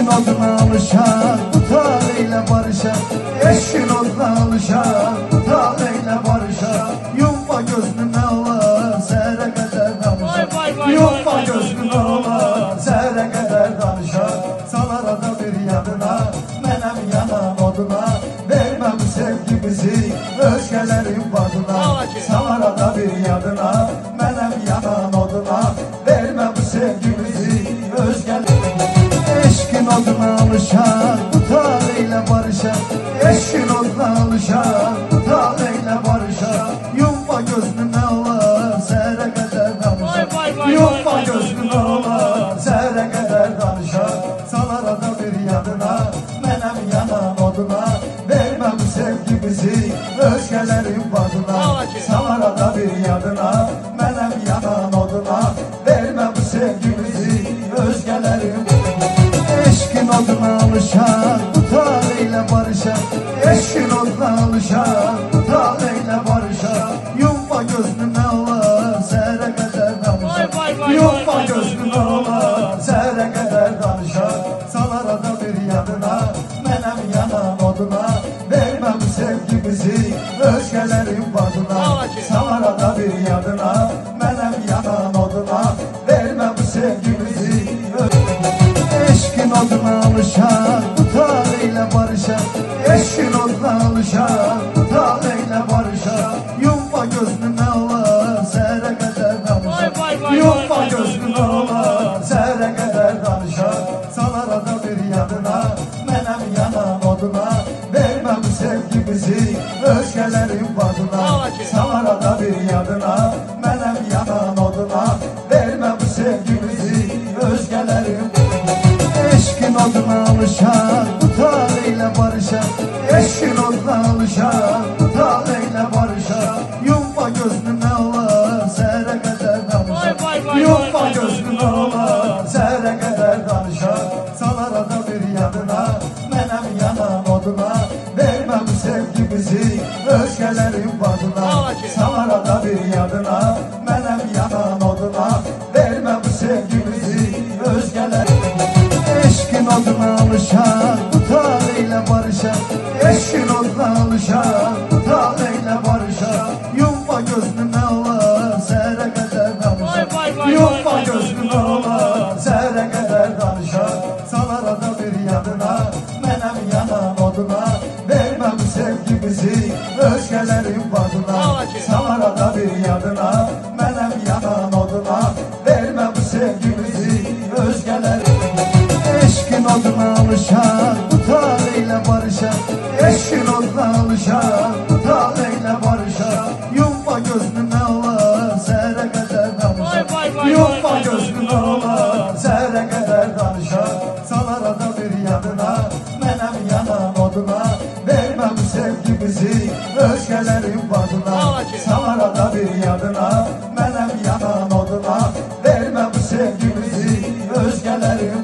Eşkin oduna alışan bu taleyle barışan. Eşkin oduna alışan bu taleyle barışan. Yumma gözünü ne olar sehre kadar danışan. Yumma gözünü ne olar sehre kadar danışan. Salar ada bir yanına menem yanan oduna. Vermem sevgimizi özgelerin badına. Salar ada bir yanına menem yanan oduna. Vermem sevgimizi özgelerin. Eşkin oduna alışan bu taleyle barışan. Eşkin oduna alışan bu taleyle barışan. Yumma gözünü ne olar sehre kadar danışan. Yumma gözünü ne olar sehre kadar danışan. Salar ada bir yanına menem yanan oduna. Vermem sevgimizi özgelerin badına. Salar ada bir yanına menem yanan oduna. Vermem sevgimizi özgelerin. Eşkin oduna alışan bu taleyle barışan. Eşkin oduna alışan bu taleyle barışan. Yumma gözünü ne olar sehre kadar danışan. Yumma gözünü ne olar sehre kadar danışan. Salar ada bir yanına menem yanan oduna. Vermem sevgimizi özgelerin badına. Salar ada bir yanına menem yanan oduna. Vermem sevgimizi Eşkin oduna alışan bu taleyle barışan. Eşkin oduna alışan bu taleyle barışan. Yumma gözünü ne olar sehre kadar danışan. Yumma gözünü ne olar sehre kadar danışan. Salar ada bir yanına menem yanan oduna. Vermem sevgimizi özgelerin badına. Salar ada bir yanına menem yanan oduna. Vermem sevgimizi özgelerin. Eşkin oduna alışan bu taleyle barışan. Eşkin oduna alışan bu taleyle barışan. Yumma gözünü ne olar sehre kadar danışan. Yumma gözünü ne olar sehre kadar danışan. Salar ada bir yanına menem yanan oduna. Vermem sevgimizi özgelerin badına. Salar ada bir yanına menem yanan oduna. Vermem sevgimizi özgelerin. Eşkin oduna alışan bu taleyle barışan. Eşkin oduna alışan bu taleyle barışan. Yumma gözünü ne olar sehre kadar danışan. Yumma gözünü ne olar sehre kadar danışan. Salar ada bir yanına menem yanan oduna. Vermem sevgimizi özgelerin badına. Salar ada bir yanına menem yanan oduna. Vermem sevgimizi özgelerin. Eşkin oduna alışan bu taleyle barışan. Eşkin oduna alışan bu taleyle barışan. Yumma gözünü ne olar sehre kadar danışan. Yumma gözünü ne olar sehre kadar danışan. Salar ada bir yanına menem yanan oduna. Vermem sevgimizi özgelerin badına. Salar ada bir yanına menem yanan oduna. Vermem sevgimizi özgelerin badına.